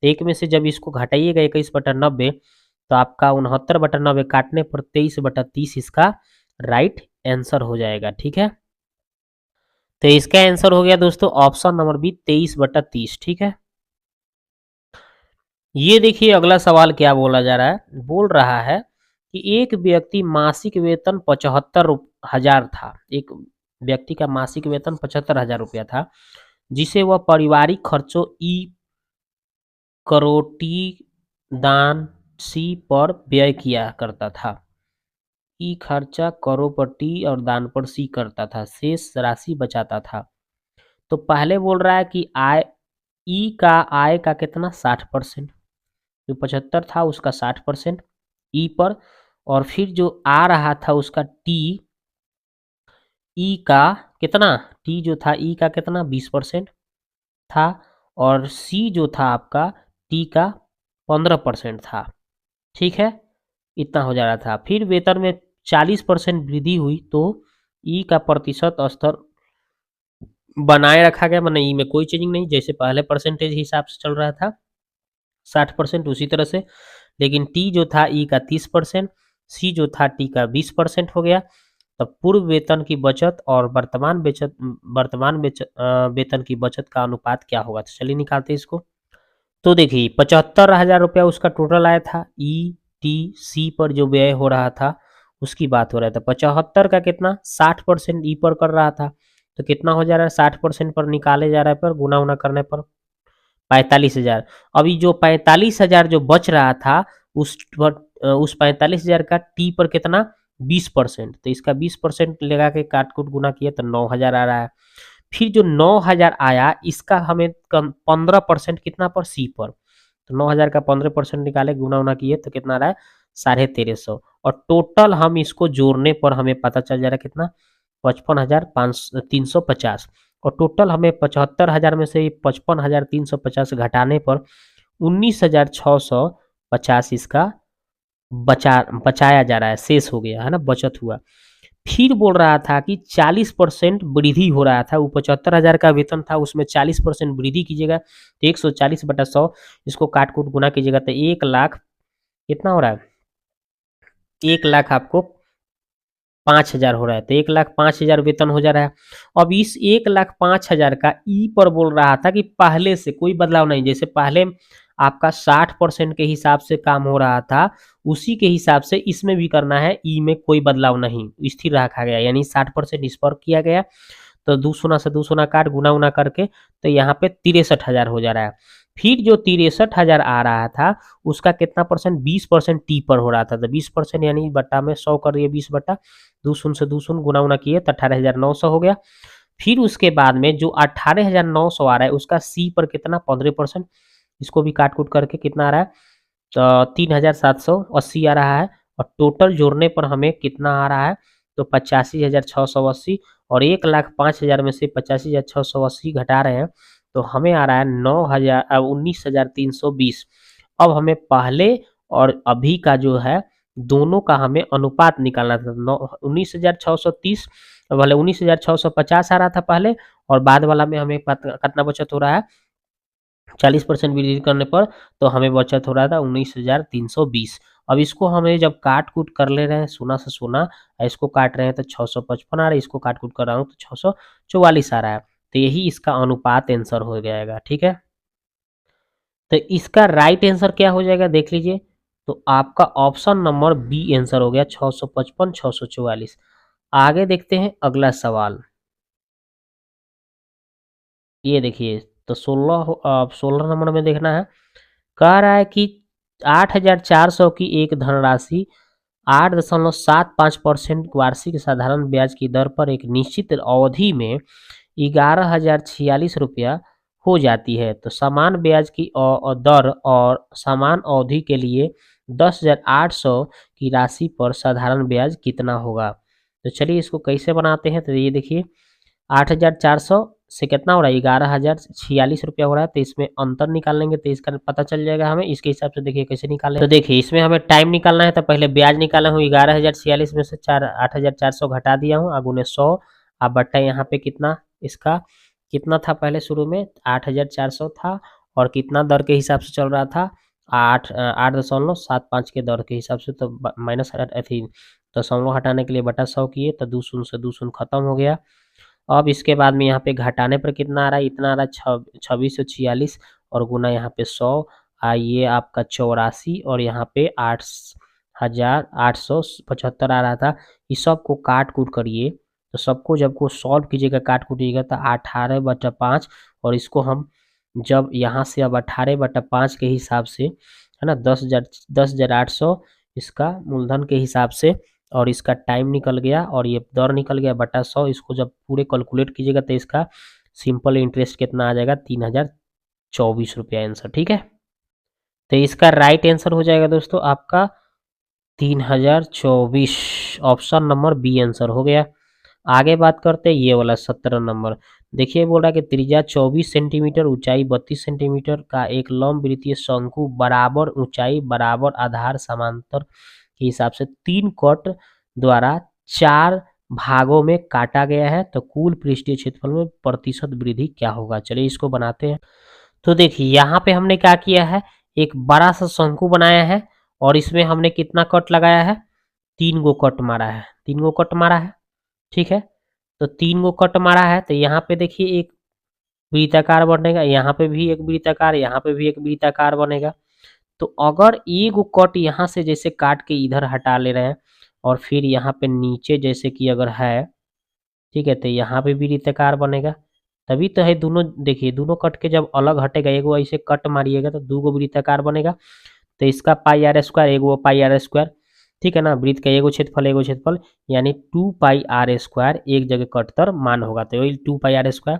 एक में से जब इसको घटाइएगा 21/90, तो आपका 69/90 काटने पर 23/30 इसका राइट आंसर हो जाएगा। ठीक है, तो इसका आंसर हो गया दोस्तों ऑप्शन नंबर बी 23/30। ठीक है, ये देखिए अगला सवाल क्या बोला जा रहा है, बोल रहा है कि एक व्यक्ति मासिक वेतन 75,000 था, एक व्यक्ति का मासिक वेतन 75,000 रुपया था, जिसे वह पारिवारिक खर्चों ई करोटी दान सी पर व्यय किया करता था। ई खर्चा करोपट्टी और दान पर सी करता था, शेष राशि बचाता था। तो पहले बोल रहा है कि आय, ई का आय का कितना 60%, जो 75 था उसका 60% ई पर, और फिर जो आ रहा था उसका टी, ई का कितना, टी जो था ई का कितना 20% था, और सी जो था आपका टी का 15% था। ठीक है, इतना हो जा रहा था। फिर वेतन में 40% वृद्धि हुई तो ई का प्रतिशत स्तर बनाए रखा गया, मतलब ई में कोई चेंजिंग नहीं, जैसे पहले परसेंटेज हिसाब से चल रहा था 60% उसी तरह से। लेकिन टी जो था ई का 30%, सी जो था टी का 20% हो गया। तब पूर्व वेतन की बचत और वेतन की बचत का अनुपात क्या होगा, तो चलिए निकालते हैं इसको। तो देखिए 75,000 रुपया उसका टोटल आया था, ई टी सी पर जो व्यय हो रहा था उसकी बात हो रहा था। 75 का कितना 60% ई पर कर रहा था, तो कितना हो जा रहा है 60% पर निकाले जा रहा है पर गुना उना करने पर 45,000। अभी जो 45,000 जो बच रहा था उस 45,000 का टी पर कितना 20%, तो इसका 20% लगा के काट कूट गुना किया तो 9,000 आ रहा है। फिर जो 9,000 आया इसका हमें कम 15% कितना पर सी पर, तो 9,000 का 15% निकाले गुना उना किए तो कितना आ रहा है 1350। और टोटल हम इसको जोड़ने पर हमें पता चल जा रहा है कितना 55,350। और टोटल हमें 75,000 में से 55,350 घटाने पर 19,650 इसका बचाया जा रहा है, शेष हो गया है ना, बचत हुआ। फिर बोल रहा था कि 40% वृद्धि हो रहा था, वो 75,000 का वेतन था उसमें 40% वृद्धि कीजिएगा तो 140/100, इसको काट कूट गुना कीजिएगा तो 1,00,000 कितना हो रहा है, 1,00,000 आपको 5,000 हो रहा है, तो 1,05,000 वेतन हो जा रहा है। अब इस 1,05,000 का ई पर बोल रहा था कि पहले से कोई बदलाव नहीं, जैसे पहले आपका 60% के हिसाब से काम हो रहा था उसी के हिसाब से इसमें भी करना है, ई में कोई बदलाव नहीं, स्थिर रखा गया, यानी 60% इस पर किया गया। तो 2 से 2 काट गुना उना करके तो यहाँ पे 63,000 हो जा रहा है। फिर जो 63,000 आ रहा था उसका कितना परसेंट 20% टी पर हो रहा था, तो 20% यानी बट्टा में 100 कर दिए, 20 बट्टा 2 से 2 गुना उना किए तो 18,900 हो गया। फिर उसके बाद में जो 18,900 आ रहा है उसका सी पर कितना 15%, इसको भी काट कूट करके कितना आ रहा है तो 3,780 आ रहा है। और टोटल जोड़ने पर हमें कितना आ रहा है तो 85,680। और 1,05,000 में से 85,680 घटा रहे हैं तो हमें आ रहा है 19,320। अब हमें पहले और अभी का जो है दोनों का हमें अनुपात निकालना था। 19,630 वाले 19,650 आ रहा था पहले, और बाद वाला में हमें कितना बचत हो रहा है 40% वृद्धि करने पर, तो हमें बचत हो रहा था 19,320। अब इसको हमें जब काट कूट कर ले रहे हैं सोना से सोना, इसको काट रहे हैं तो 655 आ रहा है, इसको काट कूट कर रहा हूँ तो 644 आ रहा है, तो यही इसका अनुपात आंसर हो जाएगा। ठीक है, तो इसका राइट आंसर क्या हो जाएगा देख लीजिए, तो आपका ऑप्शन नंबर बी आंसर हो गया 655 644। आगे देखते हैं अगला सवाल। ये देखिए, तो 16 नंबर में देखना है। कह रहा है कि 8,400 की एक धनराशि 8.75% वार्षिक साधारण ब्याज की दर पर एक निश्चित अवधि में 11,046 रुपया हो जाती है, तो समान ब्याज की दर और समान अवधि के लिए 10,800 की राशि पर साधारण ब्याज कितना होगा। तो चलिए इसको कैसे बनाते हैं, तो ये देखिए 8,400 से कितना हो रहा है 11,046 रुपया हो रहा है, तो इसमें अंतर निकाल लेंगे तो इसका पता चल जाएगा हमें। इसके हिसाब से देखिए कैसे निकालें, तो देखिए इसमें हमें टाइम निकालना है, तो पहले ब्याज निकाला हूँ 11,046 में से 8,400 घटा दिया हूँ, आगुने 100 अब बट्टा यहाँ पे कितना इसका कितना था पहले शुरू में 8,400 था, और कितना दर के हिसाब से चल रहा था 8.75 के दर के हिसाब से, तो माइनस अथी दशमलव हटाने के लिए बटा 100 किए तो 2 शून्य से 2 शून्य खत्म हो गया। अब इसके बाद में यहाँ पे घटाने पर कितना आ रहा है, इतना आ रहा है 2646 और गुना यहाँ पे 100 ये आपका 84 और यहाँ पे 8,875 आ रहा था। इस सब को काट कूट करिए, तो सबको जब को सॉल्व कीजिएगा काट कूटिएगा तो 18/5, और इसको हम जब यहाँ से अब 18/5 के हिसाब से है ना 10,800 इसका मूलधन के हिसाब से, और इसका टाइम निकल गया और ये दर निकल गया बटा 100, इसको जब पूरे कैलकुलेट कीजिएगा तो इसका सिंपल इंटरेस्ट कितना आ जाएगा 3,024 रुपया आंसर। ठीक है, तो इसका राइट आंसर हो जाएगा दोस्तों आपका 3,024, ऑप्शन नंबर बी आंसर हो गया। आगे बात करते हैं ये वाला 17 नंबर। देखिए बोल रहा है कि त्रिज्या 24 सेंटीमीटर ऊंचाई 32 सेंटीमीटर का एक लंब वृत्तीय शंकु बराबर ऊंचाई बराबर आधार समांतर के हिसाब से 3 कट द्वारा 4 भागों में काटा गया है, तो कुल पृष्ठीय क्षेत्रफल में प्रतिशत वृद्धि क्या होगा। चलिए इसको बनाते हैं। तो देखिए यहाँ पे हमने क्या किया है, एक बड़ा सा शंकु बनाया है और इसमें हमने कितना कट लगाया है, 3 गो कट मारा है, 3 गो कट मारा है, ठीक है। तो 3 गो कट मारा है, तो यहाँ पे देखिए एक वृत्ताकार बनेगा, यहाँ पे भी एक वृत्ताकार, यहाँ पे भी एक वृत्ताकार बनेगा। तो अगर एक कट यहाँ से जैसे काट के इधर हटा ले रहे हैं और फिर यहाँ पे नीचे जैसे कि अगर है, ठीक है, तो यहाँ पे भी वृत्ताकार बनेगा। तभी तो है दोनों, देखिए दोनों कट के जब अलग हटेगा, एगो ऐसे कट मारिएगा तो 2 गो वृत्ताकार बनेगा। तो इसका पाई आर स्क्वायर, एगो पाई आर स्क्वायर, ठीक है ना। वृत्त का एगो क्षेत्रफल यानी 2 पाई आर स्क्वायर एक जगह कटतर मान होगा। तो वही 2 pi R square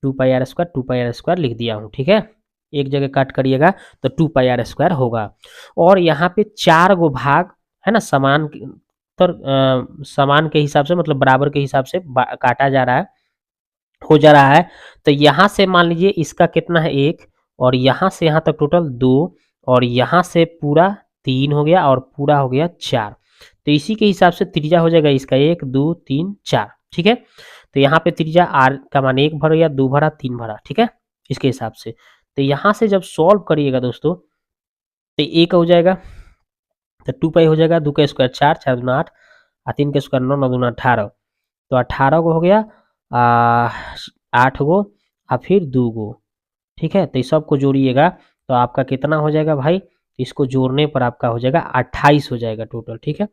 2 pi R square 2 pi R square लिख दिया हूँ, ठीक है। एक जगह काट करिएगा तो 2 पाई आर स्क्वायर होगा। और यहाँ पे 4 गो भाग है ना, समान के हिसाब से, मतलब बराबर के हिसाब से काटा जा रहा है, हो जा रहा है। तो यहाँ से मान लीजिए इसका कितना है 1, और यहाँ से यहाँ तक टोटल 2, और यहाँ से पूरा 3 हो गया और पूरा हो गया 4। तो इसी के हिसाब से त्रिज्या हो जाएगा इसका 1 2 3 4, ठीक है। तो यहाँ पे त्रिज्या आर का मान 1 भरा या 2 भरा 3 भरा, ठीक है, इसके हिसाब से। तो यहाँ से जब सॉल्व करिएगा दोस्तों, तो 1 हो जाएगा, तो 2 पाई हो जाएगा, 2 का स्क्वायर 4 4 दूना 8 और 3 का स्क्वायर 9 9 दूना 18। तो 18 गो हो गया, 8 गो और फिर 2 गो, ठीक है। तो इस सबको जोड़िएगा तो आपका कितना हो जाएगा भाई, इसको जोड़ने पर आपका हो जाएगा 28 हो जाएगा टोटल, ठीक है।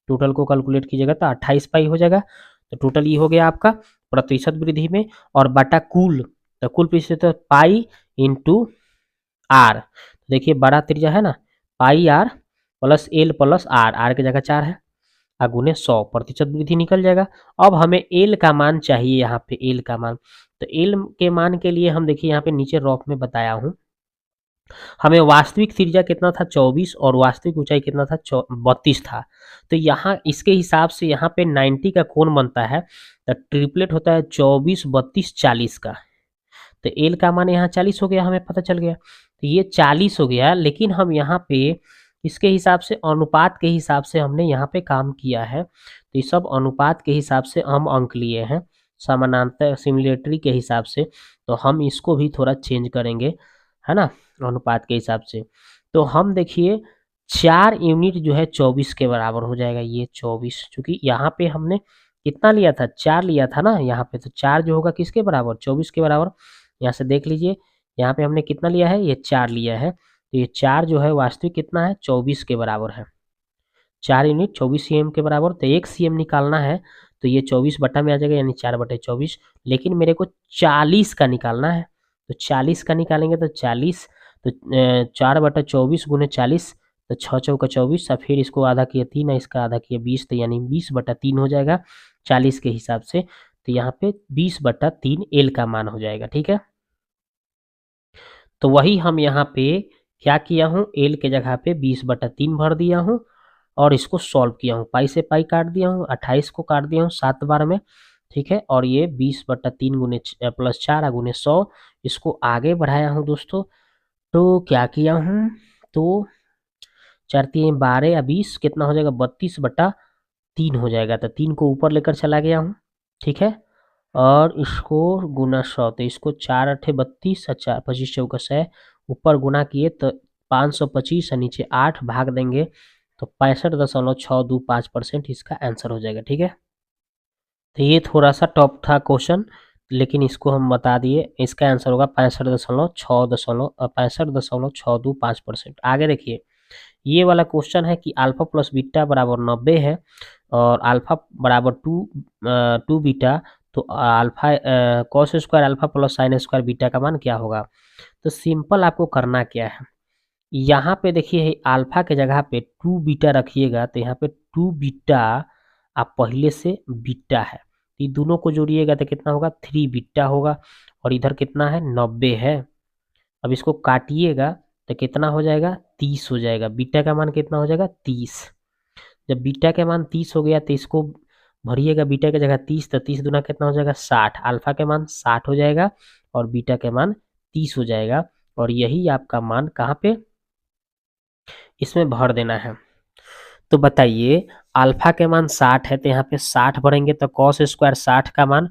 टोटल को कैलकुलेट कीजिएगा तो 28 पाई हो जाएगा। तो टोटल ये हो गया आपका प्रतिशत वृद्धि में, और बटा कुल, तो कुल प्रतिशत पाई इंटू आर। देखिए बड़ा त्रिज्या है ना, pi R plus L plus R, R की जगह 4 है, गुने 100 प्रतिशत वृद्धि निकल जाएगा। अब हमें एल का मान चाहिए, यहाँ पे एल का मान। तो एल के मान के लिए हम देखिए यहाँ पे नीचे रफ में बताया हूँ, हमें वास्तविक त्रिज्या कितना था 24 और वास्तविक ऊंचाई कितना था 32 था। तो यहाँ इसके हिसाब से यहाँ पे 90 का कोण बनता है, तो ट्रिपलेट होता है 24 32 40 का। तो एल का मान यहाँ 40 हो गया, हमें पता चल गया। तो ये 40 हो गया, लेकिन हम यहाँ पे इसके हिसाब से, अनुपात के हिसाब से हमने यहाँ पे काम किया है। तो ये सब अनुपात के हिसाब से हम अंक लिए हैं, समानांतर सिमिलेटरी के हिसाब से। तो हम इसको भी थोड़ा चेंज करेंगे, है ना, अनुपात के हिसाब से। तो हम देखिए 4 यूनिट जो है 24 के बराबर हो जाएगा, ये 24, चूंकि यहाँ पे हमने कितना लिया था, 4 लिया था ना यहाँ पे, तो 4 जो होगा किसके बराबर, 24 के बराबर। यहाँ से देख लीजिए, यहाँ पे हमने कितना लिया है, ये 4 लिया है। तो ये 4 जो है वास्तविक कितना है, 24 के बराबर है। 4 यूनिट 24 सीएम के बराबर। तो 1 सीएम निकालना है, तो ये 24 बटा में आ जाएगा, यानी 4/24। लेकिन मेरे को 40 का निकालना है, तो 40 का निकालेंगे तो 40, तो 4/24 गुने 40, तो 6 चौका 24, और फिर इसको आधा किया 3 है, इसका आधा किया 20, तो यानी 20/3 हो जाएगा 40 के हिसाब से। तो यहाँ पे 20/3 एल का मान हो जाएगा, ठीक है। तो वही हम यहाँ पे क्या किया हूँ, एल के जगह पे 20/3 भर दिया हूँ और इसको सॉल्व किया हूँ। पाई से पाई काट दिया हूँ, 28 को काट दिया हूँ 7 बार में, ठीक है। और ये 20/3 गुने प्लस 4 गुने 100, इसको आगे बढ़ाया हूँ दोस्तों। तो क्या किया हूँ, तो 4 3 12 या 20 कितना हो जाएगा, 32/3 हो जाएगा। तो 3 को ऊपर लेकर चला गया हूँ, ठीक है। और इसको गुना 100, तो इसको 4 8 32 और 4 25 चौका 100, ऊपर गुना किए तो 525 और नीचे 8 भाग देंगे तो 65.625% इसका आंसर हो जाएगा, ठीक है। तो ये थोड़ा सा टफ था क्वेश्चन, लेकिन इसको हम बता दिए, इसका आंसर होगा 65.625%। आगे देखिए, ये वाला क्वेश्चन है कि अल्फा प्लस बीटा बराबर 90 है और अल्फा बराबर 2 बीटा, तो alpha cos square alpha plus sine square beta का मान क्या होगा। तो सिंपल आपको करना क्या है, यहाँ पे देखिए अल्फा के जगह पे 2 बीटा रखिएगा, तो यहाँ पे 2 बीटा आप पहले से बीटा है, ये दोनों को जोड़िएगा तो कितना होगा, 3 बीटा होगा। और इधर कितना है, 90 है। अब इसको काटिएगा तो कितना हो जाएगा, 30 हो जाएगा। बीटा का मान कितना हो जाएगा, 30। जब बीटा का मान 30 हो गया तो इसको भरिएगा, बीटा की जगह 30, तो 30 दूना कितना हो जाएगा, 60। अल्फा के मान 60 हो जाएगा और बीटा के मान 30 हो जाएगा। और यही आपका मान कहाँ पे, इसमें भर देना है। तो बताइए अल्फा के मान 60 है तो यहाँ पे 60 भरेंगे तो कॉस स्क्वायर 60 का मान,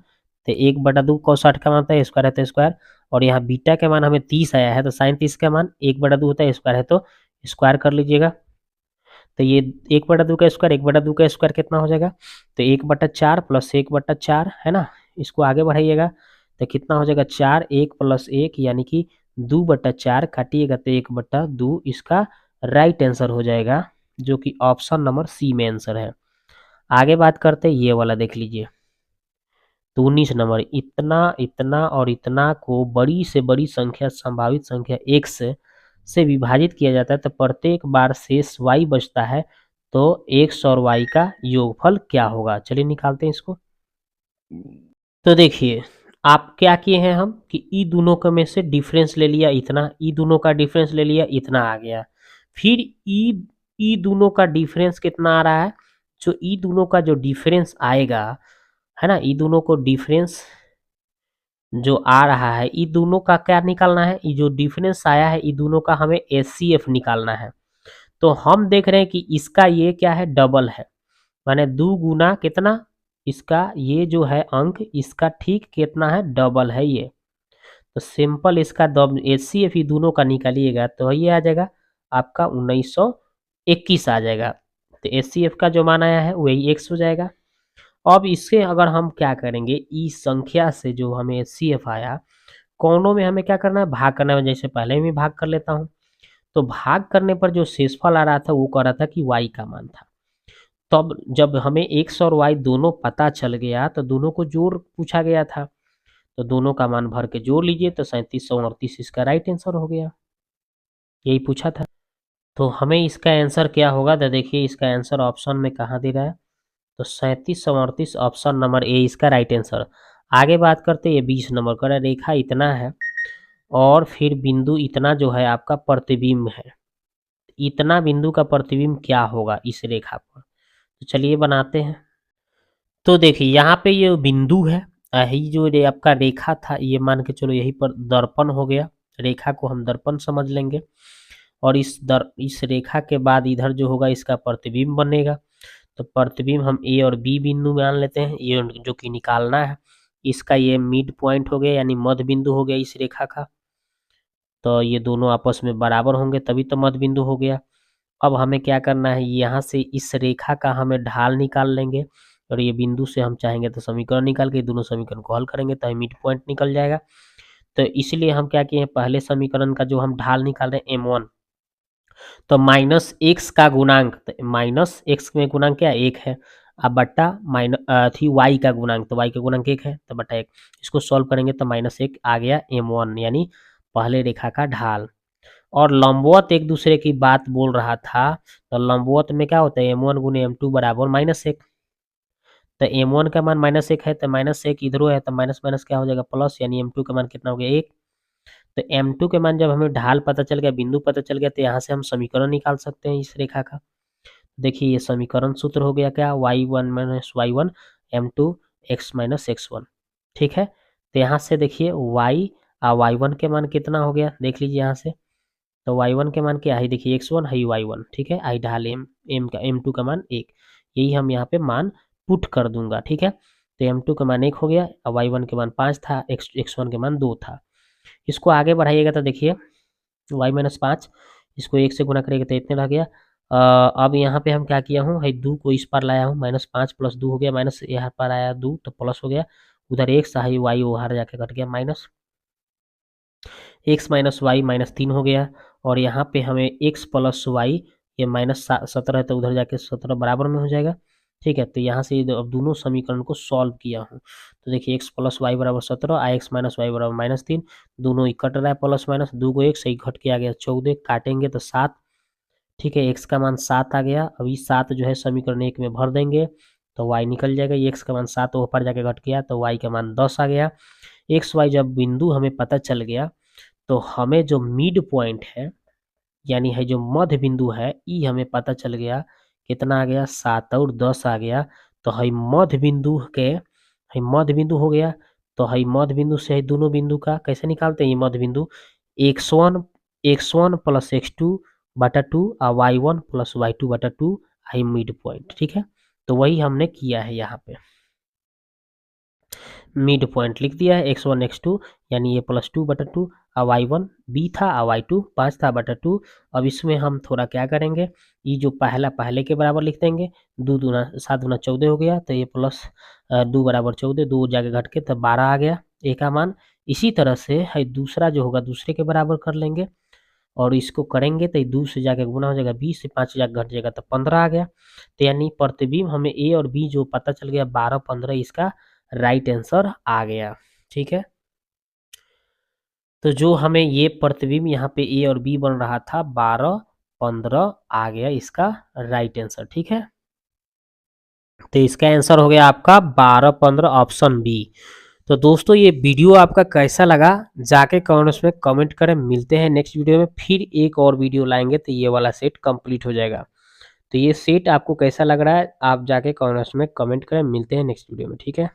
तो 1/2 कॉस 60 का मान होता है स्क्वायर है तो स्क्वायर, और यहाँ बीटा के मान हमें 30 आया है तो साइन 30 का मान 1/2 होता है स्क्वायर है तो स्क्वायर कर लीजिएगा। तो ये 1/2 का स्क्वायर 1/2 का स्क्वायर कितना हो जाएगा, तो 1/4 प्लस 1/4 है ना, इसको आगे बढ़ाइएगा तो कितना हो जाएगा 4 1 प्लस 1 यानी कि 2/4 काटिएगा तो 1/2 इसका राइट आंसर हो जाएगा, जो कि ऑप्शन नंबर सी में आंसर है। आगे बात करते हैं ये वाला देख लीजिए, तो 19 नंबर, इतना इतना और इतना को बड़ी से बड़ी संख्या संभावित संख्या x से विभाजित किया जाता है तो प्रत्येक बार शेष y बचता है, तो x और y का योगफल क्या होगा। चलिए निकालते हैं इसको। तो देखिए आप क्या किए हैं हम कि ई दोनों का में से डिफरेंस ले लिया इतना, ई दोनों का डिफरेंस ले लिया इतना आ गया, फिर ई दोनों का डिफरेंस कितना आ रहा है, जो ई दोनों का जो डिफरेंस आएगा है ना, ई दोनों को डिफरेंस जो आ रहा है ई दोनों का क्या निकालना है, ये जो डिफरेंस आया है ई दोनों का हमें एचसीएफ निकालना है। तो हम देख रहे हैं कि इसका ये क्या है डबल है, माने 2 गुना कितना, इसका ये जो है अंक इसका ठीक कितना है डबल है ये, तो सिंपल इसका एचसीएफ ही दोनों का निकालिएगा तो ये आ जाएगा आपका 1921 आ जाएगा, तो एचसीएफ का जो मान आया है वही एक्स हो जाएगा। अब इससे अगर हम क्या करेंगे इस संख्या से जो हमें एचसीएफ आया, कोनों में हमें क्या करना है भाग करना है, जैसे पहले भी भाग कर लेता हूँ, तो भाग करने पर जो शेषफल आ रहा था वो कह रहा था कि y का मान था। तब जब हमें x और y दोनों पता चल गया तो दोनों को जोड़ पूछा गया था, तो दोनों का मान भर के जोड़ लीजिए तो 3738 इसका राइट आंसर हो गया, यही पूछा था। तो हमें इसका आंसर क्या होगा, तो देखिए इसका आंसर ऑप्शन में कहाँ दे रहा है, तो 3738 ऑप्शन नंबर ए इसका राइट आंसर। आगे बात करते हैं, ये 20 नंबर का रेखा इतना है और फिर बिंदु इतना जो है आपका प्रतिबिंब है, इतना बिंदु का प्रतिबिंब क्या होगा इस रेखा पर, तो चलिए बनाते हैं। तो देखिए यहाँ पे ये बिंदु है, यही जो ये आपका रेखा था ये मान के चलो यही पर दर्पण हो गया, रेखा को हम दर्पण समझ लेंगे, और इस रेखा के बाद इधर जो होगा इसका प्रतिबिंब बनेगा, तो प्रतिबिंब हम ए और बी बिंदु मान लेते हैं, ये जो कि निकालना है, इसका ये मिड पॉइंट हो गया यानी मध्य बिंदु हो गया इस रेखा का, तो ये दोनों आपस में बराबर होंगे तभी तो मध्य बिंदु हो गया। अब हमें क्या करना है, यहाँ से इस रेखा का हमें ढाल निकाल लेंगे, और ये बिंदु से हम चाहेंगे तो समीकरण निकाल के दोनों समीकरण को हल करेंगे तो मिड पॉइंट निकल जाएगा। तो इसलिए हम क्या किए हैं, पहले समीकरण का जो हम ढाल निकाल रहे हैं m1, तो माइनस एक्स का गुणांक, तो माइनस एक्स में गुणांक क्या एक है, अब बट्टा थी वाई का गुणांक, तो वाई का गुणांक एक है तो बट्टा एक, इसको सॉल्व करेंगे तो -1 आ गया m1 यानी पहले रेखा का ढाल। और लंबवत एक दूसरे की बात बोल रहा था, तो लंबवत में क्या होता है m1 गुने m2 बराबर -1, तो m1 का मान -1 है तो -1 इधरो है तो माइनस माइनस क्या हो जाएगा प्लस, यानी m2 का मान कितना हो गया 1। तो m2 के मान जब हमें ढाल पता चल गया बिंदु पता चल गया तो यहाँ से हम समीकरण निकाल सकते हैं इस रेखा का। देखिए ये समीकरण सूत्र हो गया क्या, y1 minus y1 m2 x minus x1, ठीक है। तो यहाँ से देखिए y और y1 के मान कितना हो गया देख लीजिए यहाँ से, तो y1 के मान क्या है देखिए x1 है y1, ठीक है, आई ढाल m का m2 का मान 1, यही हम यहाँ पे मान पुट कर दूंगा, ठीक है। तो m2 का मान 1 हो गया और y1 के मान 5 था, x1 के मान 2 था। इसको आगे बढ़ाइएगा तो देखिए y माइनस 5, इसको 1 से गुना करेगा तो इतने रह गया। अब यहाँ पे हम क्या किया हूँ, है 2 को इस पर लाया हूँ, -5 प्लस 2 हो गया, माइनस यहाँ पर आया 2 तो प्लस हो गया, उधर एक सही वाई उधर जाके कट गया, माइनस x माइनस वाई -3 हो गया, और यहाँ पे हमें x प्लस वाई ये -17 है तो उधर जाके 17 बराबर में हो जाएगा, ठीक है। तो यहाँ से अब दोनों समीकरण को सॉल्व किया हूँ, तो देखिए x प्लस वाई बराबर 17 और x माइनस वाई बराबर -3, दोनों ही कट रहा है प्लस माइनस, 2 को 1 सही घट के आ गया 14, काटेंगे तो 7, ठीक है, x का मान 7 आ गया। अभी 7 जो है समीकरण 1 में भर देंगे तो y निकल जाएगा, x का मान 7 ऊपर जाके घट गया तो y का मान 10 आ गया। एक्स वाई जब बिंदु हमें पता चल गया तो हमें जो मिड पॉइंट है यानी है जो मध्य बिंदु है ई हमें पता चल गया कितना आ गया 7 और 10 आ गया, तो है मध्य बिंदु के है मध्य बिंदु हो गया, तो है मध्य बिंदु से है दोनों बिंदु का कैसे निकालते हैं, ये मध्य बिंदु x1 प्लस x2 बटा 2 और y1 प्लस y2 बटा 2 आई मिड पॉइंट, ठीक है। तो वही हमने किया है यहाँ पे, मिड पॉइंट लिख दिया है x1 x2 यानी ये +2/2। अब y1 b था, अब y2 5 था बटा 2। अब इसमें हम थोड़ा क्या करेंगे, ये जो पहला पहले के बराबर लिख देंगे, 2 दूना 7 गुना 14 हो गया, तो ये प्लस 2 बराबर 14, 2 जाके घट के तब 12 आ गया ए का मान। इसी तरह से है दूसरा जो होगा दूसरे के बराबर कर लेंगे, और इसको करेंगे तो 2 से जाके गुना हो जाएगा, 20 से 5 जाके घट जाएगा तो 15 आ गया। तो यानी प्रतिबिंब हमें ए और बी जो पता चल गया 12 15, इसका राइट आंसर आ गया, ठीक है। तो जो हमें ये प्रतिबिंब यहाँ पे ए और बी बन रहा था 12 15 आ गया इसका राइट आंसर, ठीक है। तो इसका आंसर हो गया आपका 12 15 ऑप्शन बी। तो दोस्तों ये वीडियो आपका कैसा लगा जाके कमेंट्स में कमेंट करें। मिलते हैं नेक्स्ट वीडियो में, फिर एक और वीडियो लाएंगे तो ये वाला सेट कंप्लीट हो जाएगा। तो ये सेट आपको कैसा लग रहा है आप जाके कमेंट्स में कमेंट करें। मिलते हैं नेक्स्ट वीडियो में, ठीक है।